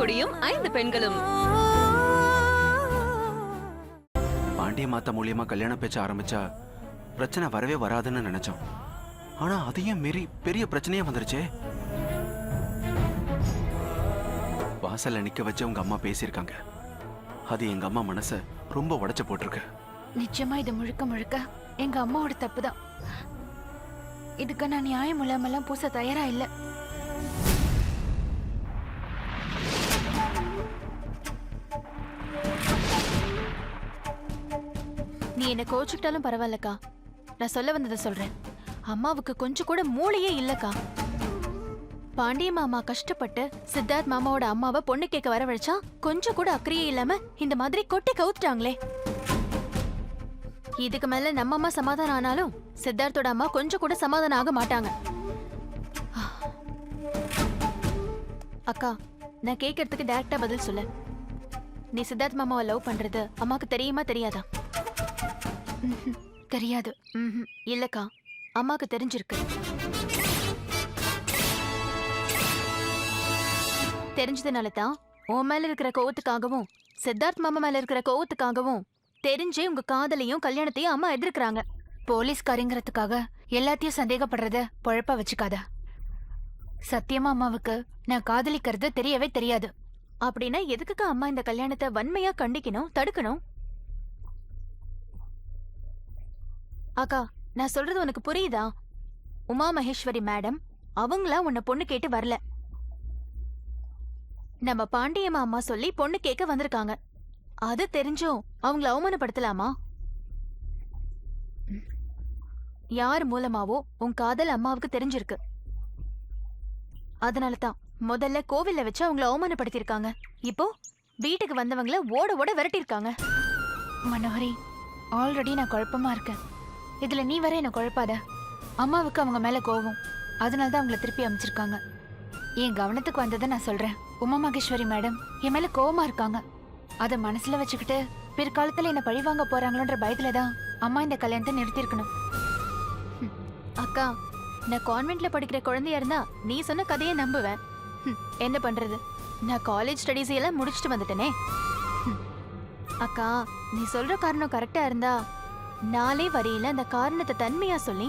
முடியும் 5 பெண்களும். பாண்டிய மாத்த மூலியமா கல்யாண பேச்ச ஆரம்பிச்சா பிரச்சனை வரவே வராதுன்னு நினைச்சோம். ஆனா அதையும் மீறி பெரிய பிரச்சனையே வந்துருச்சே. வாசல்ல நிக்க வச்சு உங்க அம்மா பேசியிருக்காங்க. அது எங்க அம்மா மனச ரொம்ப உடைச்சு போட்டிருக்கு. நிச்சயமா இது முழுக்க முழுக்க எங்க அம்மாவோட தப்புதான். இதுக்கு நான் நியாயம் இல்லாமலாம் பூச தயாரா இல்ல. நீ என்ன கோச்சுக்கிட்டாலும் பரவாயில்லக்கா. நான் சொல்ல வந்ததை சொல்றேன். அம்மாவுக்கு கொஞ்சம் கூட மூளையே இல்லக்கா. பாண்டிய மாமா கஷ்டப்பட்டு சித்தார்த் மாமாவோட அம்மாவை பொண்ணு கேட்க வரவழைச்சா கொஞ்சம் கூட அக்கறையே இல்லாம இந்த மாதிரி கொட்டி கவுத்துட்டாங்களே. இதுக்கு மேல நம்ம அம்மா சமாதானம் ஆனாலும் சித்தார்த்தோட அம்மா கொஞ்சம் கூட சமாதானம் ஆக மாட்டாங்க. அக்கா, நான் கேட்கறதுக்கு டைரக்டா பதில் சொல்லு. நீ சித்தார்த் மாமாவை லவ் பண்றது அம்மாக்கு தெரியுமா தெரியாதா? தெரியாது. இல்லக்கா, அம்மாக்கு தெரிஞ்சிருக்கு. தெரிஞ்சதுனால தான் உன் மேல இருக்கிற கோவத்துக்காகவும் சித்தார்த் மாமா மேல இருக்கிற கோவத்துக்காகவும் தெரிஞ்சே உங்க காதலையும் கல்யாணத்தையும் அம்மா எதிர்க்கிறாங்க. போலீஸ்காரங்கிறதுக்காக எல்லாத்தையும் சந்தேகப்படுறத பொழப்பா வச்சுக்காத. சத்தியமா அம்மாவுக்கு நான் காதலிக்கிறது தெரியவே தெரியாது. அப்படின்னா எதுக்குக்கா அம்மா இந்த கல்யாணத்தை வன்மையா கண்டிக்கணும், தடுக்கணும்? அக்கா, நான் சொல்றது உனக்கு புரியுதா? உமா மகேஸ்வரி மேடம் அவங்களா உன்னை பொண்ணு கேட்டு வரல. நம்ம பாண்டியம்மா அம்மா சொல்லி பொண்ணு கேட்க வந்திருக்காங்க. அது தெரிஞ்சும் அவங்கள அவமானப்படுத்தலாமா? யார் மூலமாவோ உன் காதல் அம்மாவுக்கு தெரிஞ்சிருக்கு. அதனாலதான் முதல்ல கோவில்ல வச்சு அவங்கள அவமானப்படுத்திருக்காங்க. இப்போ வீட்டுக்கு வந்தவங்கள ஓட ஓட விரட்டிருக்காங்க. மனோகரி, ஆல்ரெடி நான் குழப்பமா இருக்கேன். இதுல நீ வர என்ன குழப்பாத. அம்மாவுக்கு அவங்க மேல கோவம், அதனாலதான் அவங்கள திருப்பி அமைச்சிருக்காங்க. என் கவனத்துக்கு வந்ததை நான் சொல்றேன். உமா மகேஸ்வரி மேடம் என் மேல கோவமா இருக்காங்க. அத மனசுல வச்சுக்கிட்டு பிற்காலத்துல என்ன பழிவாங்க போறாங்களோன்ற பயத்துலதான் அம்மா இந்த கல்யாணத்தை நிறுத்திருக்கணும். அக்கா, நான் கான்வென்ட்ல படிக்கிற குழந்தையா இருந்தா நீ சொன்ன கதையை நம்புவேன். என்ன பண்றது, நான் காலேஜ் ஸ்டடீஸ் எல்லாம் முடிச்சுட்டு வந்துட்டேனே. அக்கா, நீ சொல்ற காரணம் கரெக்டா இருந்தா நாளே வரையில அந்த காரணத்தை தன்மையா சொல்லி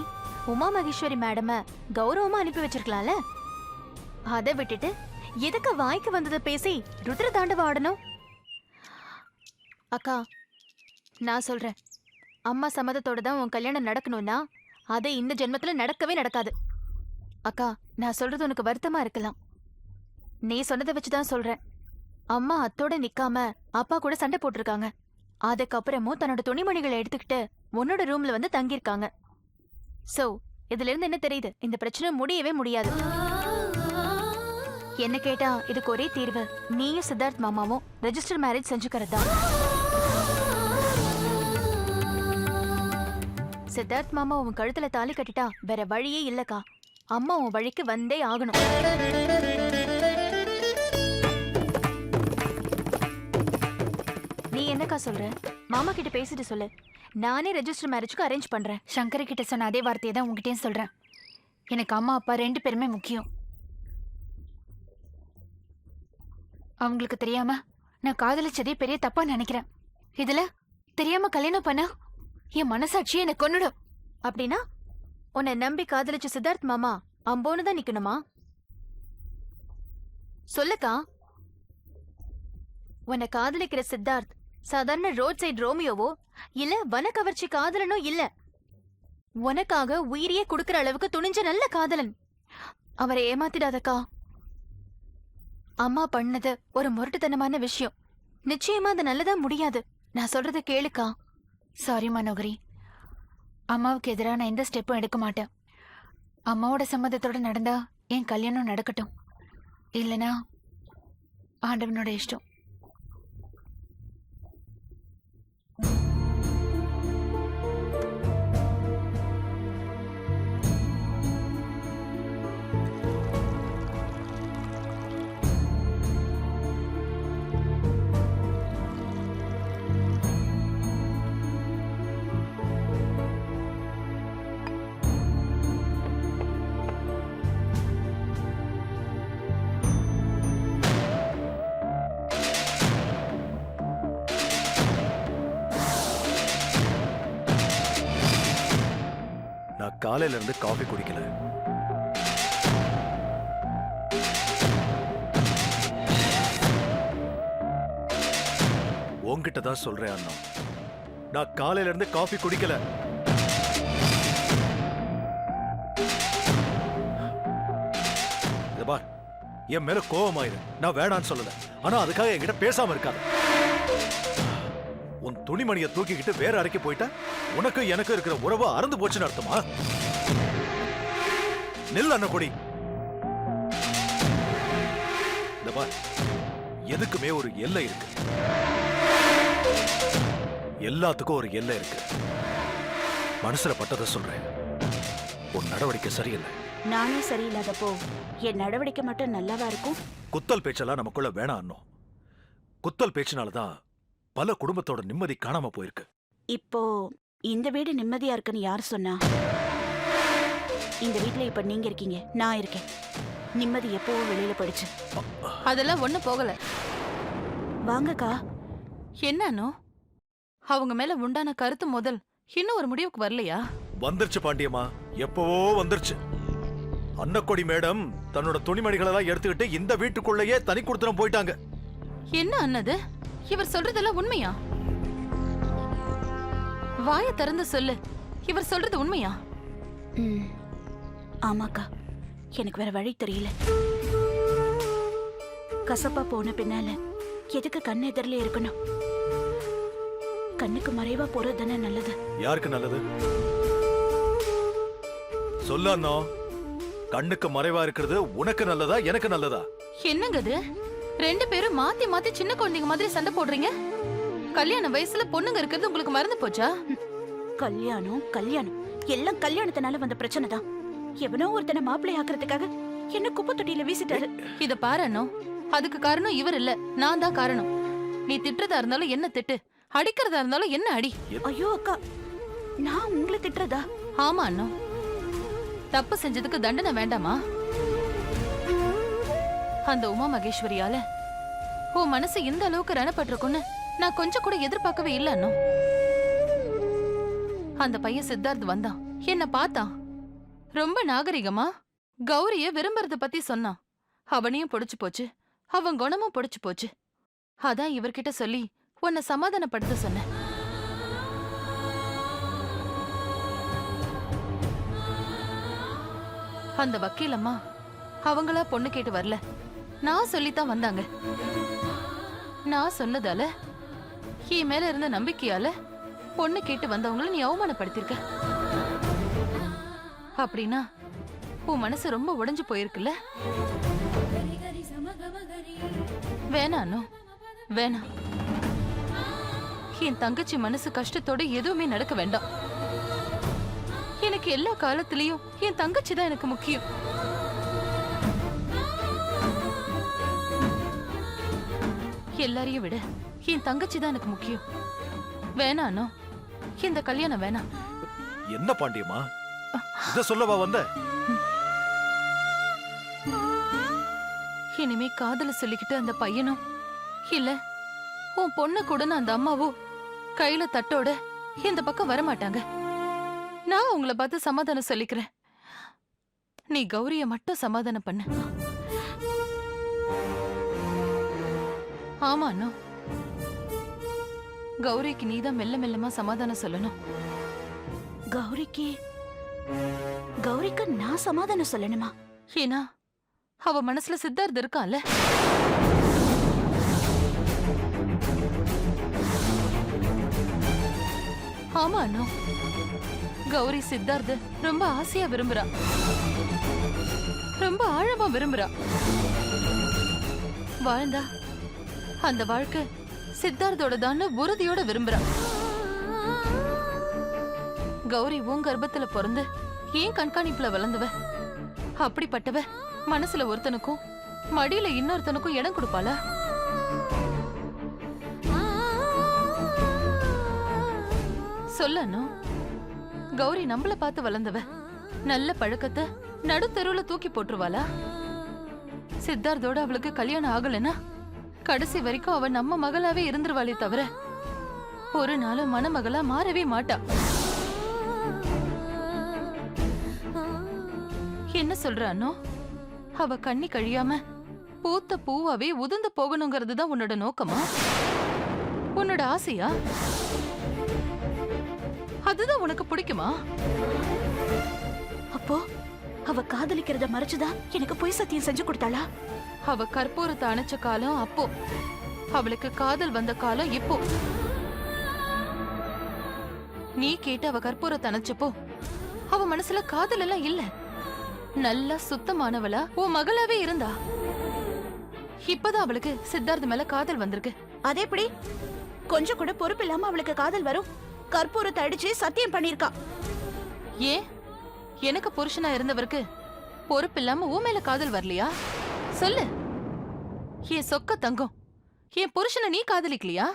உமா மகேஸ்வரி மேடம கௌரவமா அனுப்பி வச்சிருக்கலாம்ல. அதை விட்டுட்டு எதுக்கு வாய்க்கு வந்ததை பேசி ருத்ர தாண்டவம் ஆடணும்? அக்கா, நான் சொல்றேன், அம்மா சம்மதத்தோட தான் உன் கல்யாணம் நடக்கணும்னா அது இந்த ஜென்மத்துல நடக்கவே நடக்காது. அக்கா, நான் சொல்றது உனக்கு வருத்தமா இருக்கலாம். நீ சொன்னதை வச்சுதான் சொல்றேன். அம்மா அத்தோட நிக்காம அப்பா கூட சண்டை போட்டிருக்காங்க. அதுக்கப்புறமும் தன்னோட துணிமணிகளை எடுத்துக்கிட்டு உன்னோட ரூம்ல வந்து தங்கியிருக்காங்க. சோ இதுல இருந்து என்ன தெரியுது? இந்த பிரச்சனை முடியவே முடியாது. என்ன கேட்டா இதுக்கு ஒரே தீர்வு நீயும் சித்தார்த் மாமாவும் ரெஜிஸ்டர் மேரேஜ் செஞ்சுக்கிறதா. சித்தார்த் மாமா உன் கழுத்துல தாலி கட்டிட்டா வேற வழியே இல்லக்கா. அம்மா உன் வழிக்கு வந்தே ஆகணும். நீ என்னக்கா சொல்ற? மாமா கிட்ட பேசிட்டு சொல்லு. நானே ரெஜிஸ்டர் மேரேஜ்க்கு அரேஞ்ச் பண்றேன். சங்கர் கிட்ட சொன்ன அதே வார்த்தையை தான் உங்ககிட்டயும் சொல்றேன். எனக்கு அம்மா அப்பா 2 பேருமே முக்கியம். அவங்களுக்கு தெரியாம நான் காதலிச்சதே பெரிய தப்பா நினைக்கிறேன். இதுல தெரியாம கல்யாணம் பண்ணா என் மனசாட்சியை எனக்கு கொன்னுடும். அப்படின்னா உன்னை நம்பி காதலிச்ச சித்தார்த் மாமா அம்போன்னு தான் நிக்கணுமா? சொல்லுக்கா. உன்னை காதலிக்கிற சித்தார்த் சாதாரண ரோட் சைடு ரோமியோவோ இல்ல வனக்கவர்ச்சி காதலனோ இல்ல. உனக்காக உயிரியே குடுக்கற அளவுக்கு துணிஞ்ச நல்ல காதலன். அவரை ஏமாத்திடாதக்கா. அம்மா பண்ணது ஒரு முரட்டுத்தனமான விஷயம். நிச்சயமா அது நல்லதா முடியாது. நான் சொல்றத கேளுக்கா. சாரி மனோகரி, அம்மாவுக்கு எதிராக நான் எந்த ஸ்டெப்பும் எடுக்க மாட்டேன். அம்மாவோட சம்மதத்தோட நடந்தா என் கல்யாணம் நடக்கட்டும், இல்லனா ஆண்டவனோட இஷ்டம். காலையில இருந்து காஃபி குடிக்கல. உன்கிட்ட தான் சொல்றேன் அண்ணா, நான் காலையில இருந்து காஃபி குடிக்கல. இத பார், என் மேல கோவமாயிரு, நான் வேணான்னு சொல்லல. ஆனா அதுக்காக என்கிட்ட பேசாம இருக்காத. உன் துணிமணியை தூக்கிக்கிட்டு வேற அறைக்கு போயிட்ட, உனக்கு எனக்கு இருக்கிற உறவு அறந்து போச்சுன்னு அர்த்தமா? நெல் அண்ணன் கொடி. இந்த பார், எதுக்குமே ஒரு எல்லை இருக்கு. எல்லாத்துக்கும் ஒரு எல்லை இருக்கு. மனசுல பட்டதை சொல்றேன், உன் நடவடிக்கை சரியில்லை. நானே சரியில்லாதப்போ என் நடவடிக்கை மட்டும் நல்லாவா இருக்கும்? குத்தல் பேச்செல்லாம் நமக்குள்ள வேணாம் அண்ணோம். குத்தல் பேச்சினாலதான் பல குடும்பத்தோட நிம்மதி காணாம போயிருக்கு. இப்போ இந்த வீடு நிம்மதியா இருக்குன்னு யார் சொன்னா? இந்த வீட்ல இப்ப நீங்க இருக்கீங்க, நான் இருக்கேன். நிம்மதி எப்பவோ வெளியில போயிடுச்சு. அதெல்லாம் ஒண்ணு போகல. வாங்கக்கா. என்னன்னோ அவங்க மேல உண்டான கருத்து முதல் இன்னும் ஒரு முடிவுக்கு வரலையா? வந்துருச்சு பாண்டியம்மா, எப்பவோ வந்துருச்சு. அன்னக்கொடி மேடம் தன்னோட துணிமணிகளை எல்லாம் எடுத்துக்கிட்டு இந்த வீட்டுக்குள்ளேயே தனி கொடுத்துரும் போயிட்டாங்க. என்ன அண்ணது, இவர் சொல்றதெல்லாம் உண்மையா? வாய திறந்து சொல்லு, இவர் சொல்றது உண்மையா? ம், ஆமாக்கா. எனக்கு வேற வழி தெரியல. கசப்பா போன பின்னால எதுக்கு கண் எதிரிலே இருக்கணும்? கண்ணுக்கு மறைவா போறது தானே நல்லது. யாருக்கு நல்லது சொல்ல அண்ணா? கண்ணுக்கு மறைவா இருக்கிறது உனக்கு நல்லதா எனக்கு நல்லதா? என்னங்க இது, ரெண்டு பேரும் மாத்தி மாத்தி சின்ன குழந்தைங்க மாதிரி சண்டை போடுறீங்க. கல்யாண வயசுல பொண்ணுங்க இருக்கிறது உங்களுக்கு மறந்து போச்சா? கல்யாணம் கல்யாணம் எல்லாம் கல்யாணத்தினால வந்த பிரச்சனை தான். எவனோ ஒருத்தனை மாப்பிள்ளை ஆக்குறதுக்காக என்ன குப்பை தொட்டியில வீசிட்டாரு. இத பாரு அண்ணோ, அதுக்கு காரணம் இவர் இல்ல, நான் தான் காரணம். நீ திட்டுறதா இருந்தாலும் என்ன திட்டு, அடிக்கிறதா இருந்தாலும் என்ன அடி. ஐயோ அக்கா, நான் உங்களை திட்டுறதா? ஆமா அண்ணோ, தப்பு செஞ்சதுக்கு தண்டனை வேண்டாமா? அந்த உமா மகேஸ்வரியால உன் மனசு இந்த அளவுக்கு ரணப்பட்டிருக்குன்னு நான் கொஞ்சம் கூட எதிர்பார்க்கவே இல்ல அண்ணோ. அந்த பையன் சித்தார்த் வந்தான், என்ன பார்த்தான். ரொம்ப நாகரிகமா கௌரிய விரும்புறத பத்தி சொன்னான். அவனையும் பொடிச்சு போச்சு, அவன் குணமும் பொடிச்சு போச்சு. அதான் இவர்கிட்ட சொல்லி உன்னை சமாதானப்படுத்த சொன்னேன். அந்த வக்கீலம்மா அவங்களா பொண்ணு கேட்டு வரல, நான் சொல்லித்தான் வந்தாங்க. நான் சொன்னதால, என் மேல இருந்த நம்பிக்கையால பொண்ணு கேட்டு வந்தவங்கள நீ அவமானப்படுத்திருக்க. அப்படின்னா உன் மனசு ரொம்ப உடைஞ்சு போயிருக்குல்ல? வேணானோ, வேணாம். என் தங்கச்சி மனசு கஷ்டத்தோட எதுவுமே நடக்க வேண்டாம். எனக்கு எல்லா காலத்திலயும் என் தங்கச்சி தான் எனக்கு முக்கியம். எல்லாரையும் விட என் தங்கச்சி தான் எனக்கு முக்கியம். வேணானோ, இந்த கல்யாணம் வேணாம். என்ன பாண்டியம்மா, இத சொல்லவா வந்த? இனிமே காதல சொல்லிக்கிட்டு அந்த பையனும் இல்ல உன் பொண்ணு கூட அந்த அம்மாவும் கையில தட்டோட இந்த பக்கம் வரமாட்டாங்க. நான் உங்களை பார்த்து சமாதானம் சொல்லிக்கிறேன். நீ கௌரிய மட்டும் சமாதானம் பண்ணு. ஆமா அண்ணா, கௌரிக்கு நீதான் மெல்ல மெல்லமா சமாதானம் சொல்லணும். கௌரிக்கு நான் சமாதானம் சொல்லணுமா? ஏன்னா அவ மனசுல சித்தார்த் இருக்கான்ல. ஆமா அண்ணா, கௌரி சித்தார்த் ரொம்ப ஆசையா விரும்புறா, ரொம்ப ஆழமா விரும்புறா. வாழ்ந்தா அந்த வாழ்க்கை சித்தார்த்தோட தான் உறுதியோட விரும்புறா. கௌரி உன் கர்ப்பத்துல பிறந்து ஏன் கண்காணிப்புல வளர்ந்தவ. அப்படிப்பட்டவ மனசுல ஒருத்தனுக்கும் மடியில இன்னொருத்தனுக்கும் இடம் கொடுப்பாளா? சொல்லணும். கௌரி நம்மள பார்த்து வளர்ந்தவ, நல்ல பழக்கத்தை நடுத்தருவுல தூக்கி போட்டுருவாளா? சித்தார்த்தோட அவளுக்கு கல்யாணம் ஆகலன்னா கடைசி வரைக்கும் அவ நம்ம மகளாவே இருந்துருவாளே தவிர ஒரு நாளும் மணமகளா மாறவே மாட்டா. என்ன சொல்ற அண்ணோ? அவ கண்ணி கழியாம பூத்த பூவாவே உதிர்ந்து போகணுங்கிறது தான் உன்னோட நோக்கமா? உன்னோட ஆசையா? அதுதான் உனக்கு பிடிக்குமா? அப்போ அவ காதலிக்கிறத மறைச்சுதான் எனக்கு பொய் சத்தியம் செஞ்சு கொடுத்தாளா? அவ கற்பூரத்தை அணைச்ச காலம் அப்போ, அவளுக்கு காதல் வந்த காலம் இப்போ. நீ கேட்டு அவ கற்பூரத்தை அணைச்சப்போ அவ மனசுல காதல் எல்லாம் இல்ல, நல்லா சுத்தமானவளா உன் மகளாவே இருந்தா. இப்பதான் அவளுக்கு சித்தார்த் மேல காதல் வந்திருக்கு. அதே எப்படி கொஞ்சம் கூட பொறுப்பு இல்லாம அவளுக்கு காதல் வரும்? கற்பூரத்தை அடிச்சு சத்தியம் பண்ணிருக்கா. ஏன் எனக்கு புருஷனா இருந்தவருக்கு பொறுப்பு இல்லாம உன் மேல காதல் வரலையா? சொல்லு. என் சொக்க தங்கம், என் புருஷனை நீ காதலிக்கலையா?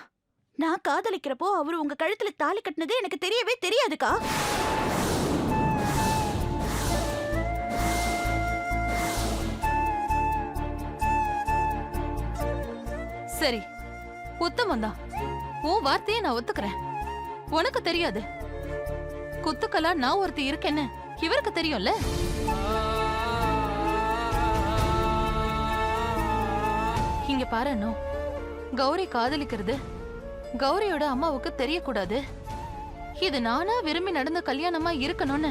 நான் காதலிக்கிறப்போ அவரு உங்க கழுத்துல தாலி கட்டினது எனக்கு தெரியவே தெரியாதுக்கா. சரி, உத்தமந்தான். உன் வார்த்தையை நான் ஒத்துக்கிறேன். உனக்கு தெரியாது, குத்துக்கலா நான் ஒருத்தி இருக்கேன்னு இவருக்கு தெரியும்ல. இங்க பாரு அண்ணோ, கௌரி காதலிக்கிறது கௌரியோட அம்மாவுக்கு தெரியக்கூடாது. இது நானா விரும்பி நடந்த கல்யாணமா இருக்கணும்னு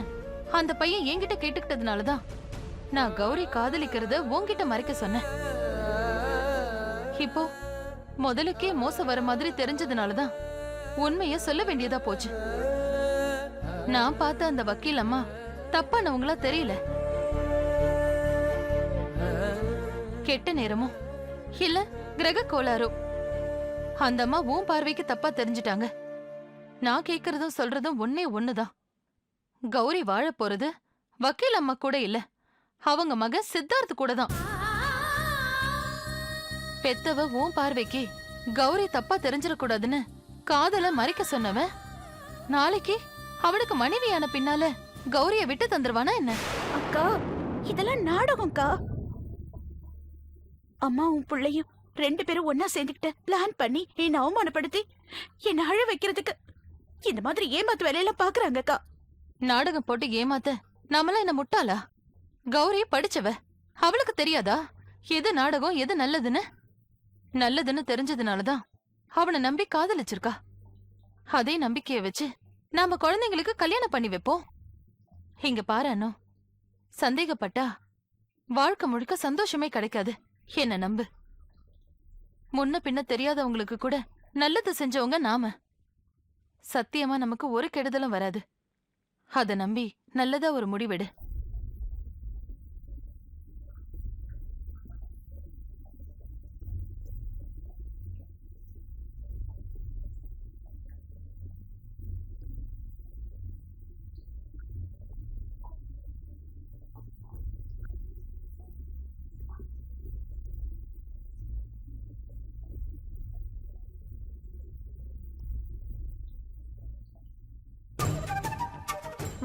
அந்த பையன் என்கிட்ட கேட்டுக்கிட்டதுனாலதான் நான் கௌரி காதலிக்கிறத உன்கிட்ட மறைக்க சொன்னேன். இப்போ முதலுக்கே மோசம் வர மாதிரி தெரிஞ்சதுனாலதான் உண்மைய சொல்ல வேண்டியதா போச்சு. நான் பார்த்த அந்த வக்கீல் அம்மா தப்பானவங்களா தெரியல. கெட்ட நேரமோ இல்ல கிரக கோளாரோ அந்த அம்மா உன் பார்வைக்கு தப்பா தெரிஞ்சிட்டாங்க. நான் கேக்குறதும் சொல்றதும் ஒன்னே ஒண்ணுதான். கௌரி வாழ போறது வக்கீல் அம்மா கூட இல்ல, அவங்க மகன் சித்தார்த் கூட தான். பெத்தவ உன் பார்வைக்கு கௌரி தப்பா தெரிஞ்சிடக்கூடாதுன்னு காதல மறைக்க சொன்னவன் நாளைக்கு அவனுக்கு மனைவியான பின்னால கௌரிய விட்டு தந்துருவானா என்ன? அக்கா, இதெல்லாம் நாடகம்க்கா. அம்மாவும் பிள்ளையும் 2 பேரும் ஒன்னா சேர்ந்துக்கிட்டு பிளான் பண்ணி என்ன அவமானப்படுத்தி என்ன அழ வைக்கிறதுக்கு இந்த மாதிரி ஏமாத்து வேலையெல்லாம் பாக்குறாங்கக்கா. நாடகம் போட்டு ஏமாத்த நாமெல்லாம் என்ன முட்டாளா? கௌரி படிச்சவ, அவளுக்கு தெரியாதா எது நாடகம் எது நல்லதுன்னு? நல்லதுன்னு தெரிஞ்சதுனாலதான் அவனை நம்பி காதலிச்சிருக்கா. அதே நம்பிக்கைய வச்சு நாம குழந்தைங்களுக்கு கல்யாணம் பண்ணி வைப்போம். இங்க பாரு அண்ணோ, சந்தேகப்பட்டா வாழ்க்கை முழுக்க சந்தோஷமே கிடைக்காது. என்ன நம்பு. முன்ன பின்ன தெரியாதவங்களுக்கு கூட நல்லது செஞ்சவங்க நாம. சத்தியமா நமக்கு ஒரு கெடுதலும் வராது. அத நம்பி நல்லதா ஒரு முடிவெடு.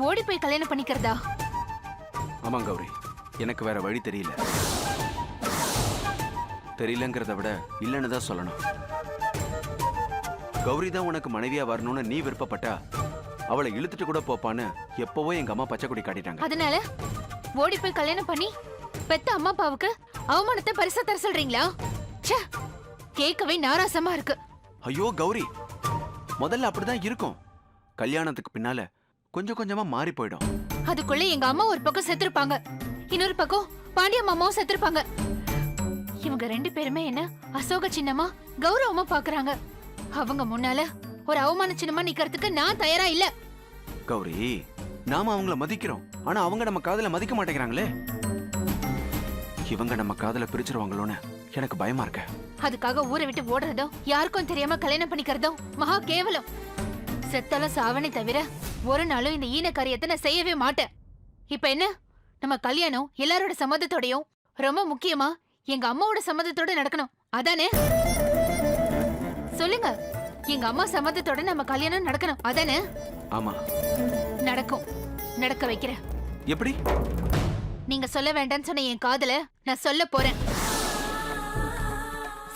ஓடி போய் கல்யாணம் பண்ணிக்கிறதா? ஆமா கௌரி, எனக்கு வேற வழி தெரியல. தெரியலங்கிறத விட இல்லைன்னு தான் சொல்லணும். கௌரி தான் உனக்கு மனைவியா வரணும்னு நீ விருப்பப்பட்டா அவளை இழுத்துட்டு கூட போப்பான்னு எப்பவோ எங்க அம்மா பச்சைக்குடி காட்டிட்டாங்க. அதனால ஓடி போய் கல்யாணம் பண்ணி பெத்த அம்மா அப்பாவுக்கு அவமானத்தை பரிசா தர சொல்றீங்களா? ச்சே, கேட்கவே நாராசமா இருக்கு. ஐயோ கௌரி, முதல்ல அப்படிதான் இருக்கும். கல்யாணத்துக்கு பின்னால கொஞ்சம் கொஞ்சமா மாறி போயிடும். அதுக்குள்ள எங்க அம்மா ஒரு பக்கம் செத்துருப்பாங்க, இன்னொரு பக்கம் பாண்டிய மாமாவும் செத்துருப்பாங்க. இவங்க 2 பேருமே என்ன அசோக சின்னமா கௌரவமா பாக்குறாங்க. அவங்க முன்னால ஒரு அவமான சின்னமா நிக்கிறதுக்கு நான் தயாரா இல்ல. கௌரி, நாம அவங்கள மதிக்கிறோம், ஆனா அவங்க நம்ம காதல மதிக்க மாட்டேங்கிறாங்களே. இவங்க நம்ம காதல பிரிச்சிருவாங்களோன்னு எனக்கு பயமா இருக்கு. அதுக்காக ஊரை விட்டு ஓடுறதும் யாருக்கும் தெரியாம கல்யாணம் பண்ணிக்கிறதும் மகா கேவலம். செத்தாலும் சாவனை தவிர ஒரு நாளும் இந்த ஈன காரியத்தை நான் செய்யவே மாட்டேன். இப்ப என்ன, நம்ம கல்யாணம் எல்லாரோட சம்மதத்தோடையும் ரொம்ப முக்கியமா எங்க அம்மாவோட சம்மதத்தோட நடக்கணும், அதானே? சொல்லுங்க, எங்க அம்மா சம்மதத்தோட நம்ம கல்யாணம் நடக்கணும், அதானே? ஆமா, நடக்கும். நடக்க வைக்கிறேன். எப்படி? நீங்க சொல்ல வேண்டாம்னு சொன்ன என் காதல நான் சொல்ல போறேன்.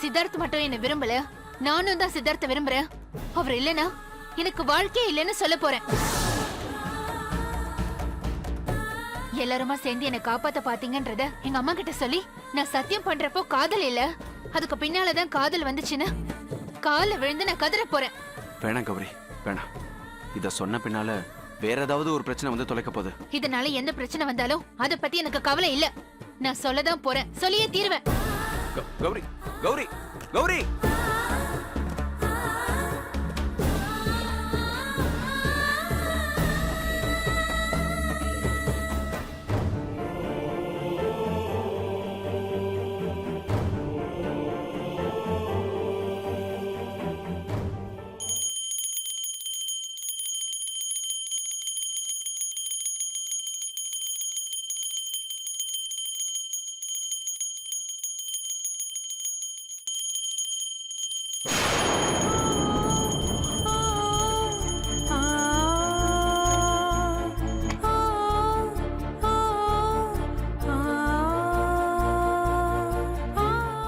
சித்தார்த் மட்டும் என்ன விரும்பல, நானும் தான் சித்தார்த்த விரும்புறேன். அவர் இல்லனா எனக்கு வாழ்க்கையே இல்லைன்னு சொல்ல போறேன். எல்லாருமா சேர்ந்து என்னை காப்பாத்த பாத்தீங்கன்றத எங்க அம்மா கிட்ட சொல்லி நான் சத்தியம் பண்றப்போ காதல் இல்ல, அதுக்கு பின்னாலதான் காதல் வந்துச்சுன்னு கால விழுந்து நான் கதற போறேன். வேணாம் கௌரி, வேணாம். இத சொன்ன பின்னால வேற ஏதாவது ஒரு பிரச்சனை வந்து தொலைக்க போகுது. இதனால எந்த பிரச்சனை வந்தாலும் அத பத்தி எனக்கு கவலை இல்ல. நான் சொல்லதான் போறேன், சொல்லியே தீருவேன். கௌரி, கௌரி, கௌரி!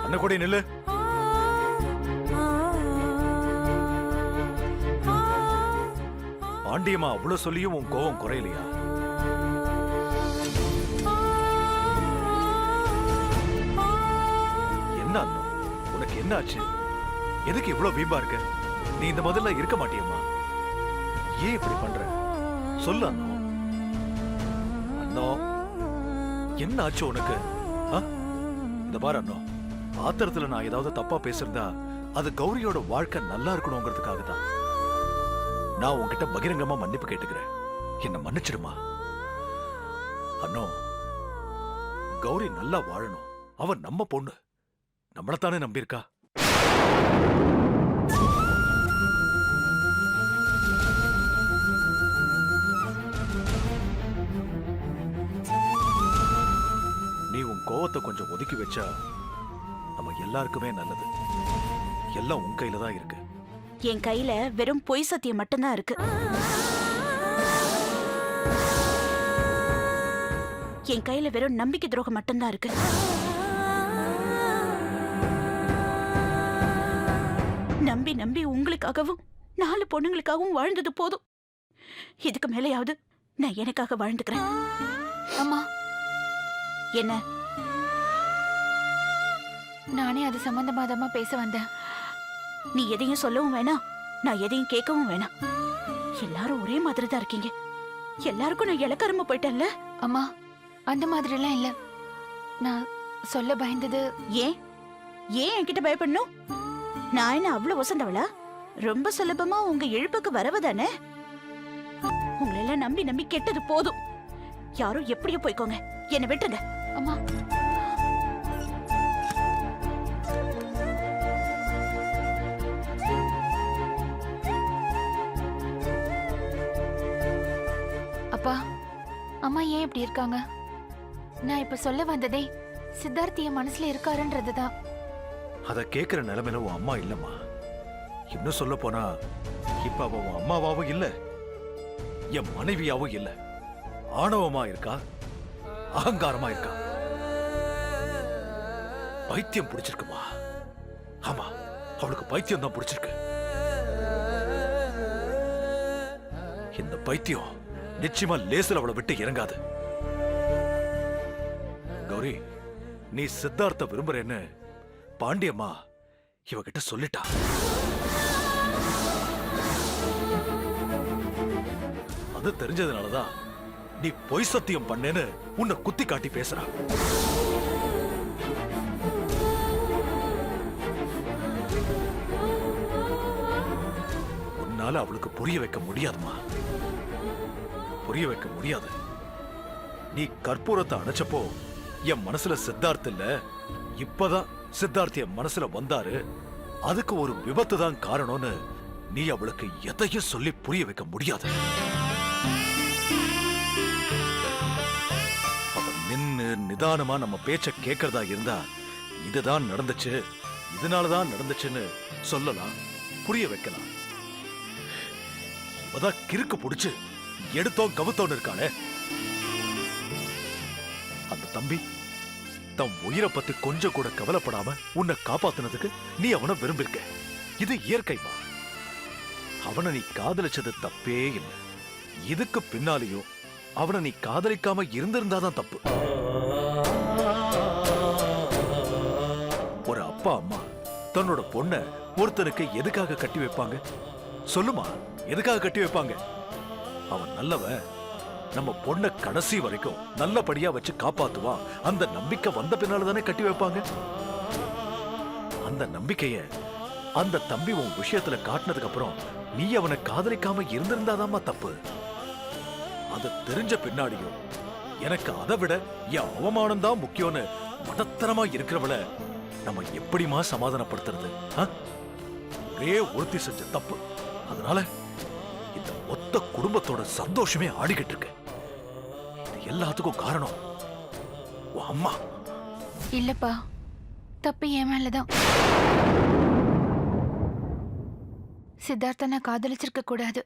அன்னக்கொடி நில்லு. பாண்டியம்மா அவ்வளவு சொல்லியும் உன் கோவம் குறையலையா? என்ன அண்ணா, உனக்கு என்ன ஆச்சு? எதுக்கு இவ்வளவு வீம்பா இருக்க? நீ இந்த முதல்ல இருக்க மாட்டியம்மா. ஏன் இப்படி பண்ற? சொல்லு அண்ணா. அண்ணா, என்ன ஆச்சு உனக்கு? இந்த பாரு அண்ணா, ஆத்திரத்துல நான் ஏதாவது தப்பா பேசிருந்தா அது கௌரியோட வாழ்க்கை நல்லா இருக்கணுங்கிறதுக்காக தான். நான் உன்கிட்ட பகிரங்கமா மன்னிப்பு கேட்டுக்கிறேன். என்ன மன்னிச்சிடுமா அண்ணோ. கௌரி நல்லா வாழணும். அவன் நம்ம பொண்ணு, நம்மளத்தானே நம்பியிருக்கா. நீ உன் கோவத்தை கொஞ்சம் ஒதுக்கி வச்சா நம்ம எல்லாருக்குமே நல்லது. எல்லாம் உன் கையில தான் இருக்கு. என் கையில வெறும் பொய் சத்தியம் மட்டும்தான் இருக்கு. என் கையில வெறும் நம்பிக்கை துரோகம் மட்டும்தான் இருக்கு. நம்பி நம்பி உங்களுக்காகவும் 4 பொண்ணுங்களுக்காகவும் வாழ்ந்தது போதும். இதுக்கு மேலேயாவது நான் எனக்காக வாழ்ந்துக்கிறேன். அம்மா, என்ன? நானே அது சம்பந்தமாதமா பேச வந்தேன். நீ எதையும் சொல்லவும் வேணாம், நான் எதையும் கேட்கவும் வேணாம். எல்லாரும் ஒரே மாதிரி தான் இருக்கீங்க. எல்லாருக்கும் நான் இலக்காரமா போயிட்டேன்ல. அம்மா, அந்த மாதிரி எல்லாம் இல்ல. நான் சொல்ல பயந்தது. ஏன் ஏன் என்கிட்ட பயப்படணும்? நான் என்ன அவ்வளவு வசந்தவளா? ரொம்ப சுலபமா உங்க இழுப்புக்கு வரவுதானே. உங்களெல்லாம் நம்பி நம்பி கெட்டது போதும். யாரும் எப்படியோ போய்க்கோங்க, என்னை விட்டுருங்க. அம்மா, அப்பா, அம்மா ஏன் இப்படி இருக்காங்க? நான் இப்ப சொல்ல வந்ததே சித்தார்த் என் மனசுல இருக்காருன்றதுதான். அத கேக்குற நிலைமையில உன் அம்மா இல்லம்மா. இன்னும் சொல்ல போனா இப்ப அவ உன் அம்மாவாவும் இல்ல, என் மனைவியாவும் இல்ல. ஆணவமா இருக்கா, அகங்காரமா இருக்கா. பைத்தியம் பிடிச்சிருக்குமா? ஆமா, அவளுக்கு பைத்தியம் தான் பிடிச்சிருக்கு. இந்த பைத்தியம் நிச்சயமா லேசில் அவளை விட்டு இறங்காது. கௌரி, நீ சித்தார்த்த விரும்புறேன்னு பாண்டியம்மா இவகிட்ட சொல்லிட்டா. அது தெரிஞ்சதுனாலதான் நீ பொய் சத்தியம் பண்ணேன்னு உன்னை குத்தி காட்டி பேசுறா. உன்னால அவளுக்கு புரிய வைக்க முடியாதுமா, புரிய வைக்க முடியாது. நீ கற்பூரத்தை அணைச்சப்போ என் மனசுல சித்தார்த் இல்ல, இப்பதான் சித்தார்த் என் மனசுல வந்தாரு, அதுக்கு ஒரு விபத்து தான் காரணம்னு நீ அவளுக்கு எதையும் சொல்லி புரிய வைக்க முடியாது. அவ நின்னு நிதானமா நம்ம பேச்ச கேட்கறதா இருந்தா இதுதான் நடந்துச்சு, இதனாலதான் நடந்துச்சுன்னு சொல்லலாம், புரிய வைக்கலாம். இப்பதான் கிறுக்கு புடிச்சு எடுத்தோம் கவுத்தோன்னு இருக்கானே அந்த தம்பி, தன் உயிரை பத்தி கொஞ்சம் கூட கவலைப்படாம உன்னை காப்பாத்துனதுக்கு நீ அவனை விரும்பிருக்க. இது இயற்கைமா. அவனை நீ காதலிச்சது தப்பே இல்லை. இதுக்கு பின்னாலேயும் அவனை நீ காதலிக்காம இருந்திருந்தாதான் தப்பு. ஒரு அப்பா அம்மா தன்னோட பொண்ண ஒருத்தனுக்கு எதுக்காக கட்டி வைப்பாங்க? சொல்லுமா, எதுக்காக கட்டி வைப்பாங்க? அவன் நல்லவன், நம்ம பொண்ண கடைசி வரைக்கும் நல்லபடியா வச்சு காப்பாத்துவான், அந்த நம்பிக்கை வந்த பின்னால தானே கட்டி வைப்பாங்க. அந்த நம்பிக்கைய அந்த தம்பி உன் விஷயத்துல காட்டினதுக்கு அப்புறம் நீ அவனை காதலிக்காம இருந்திருந்தாதாம்மா தப்பு. அது தெரிஞ்ச பின்னாடியும் எனக்கு அதை விட என் அவமானம் தான் முக்கியம்னு மடத்தனமா இருக்கிறவள நம்ம எப்படிமா சமாதானப்படுத்துறது? ஒரே ஒருத்தி செஞ்ச தப்பு, அதனால இந்த மொத்த குடும்பத்தோட சந்தோஷமே ஆடிக்கிட்டு இருக்கு. இது எல்லாத்துக்கும் காரணம் உன் அம்மா. இல்லப்பா, தப்பு என் மேலதான். சித்தார்த்த நான் காதலிச்சிருக்க கூடாது.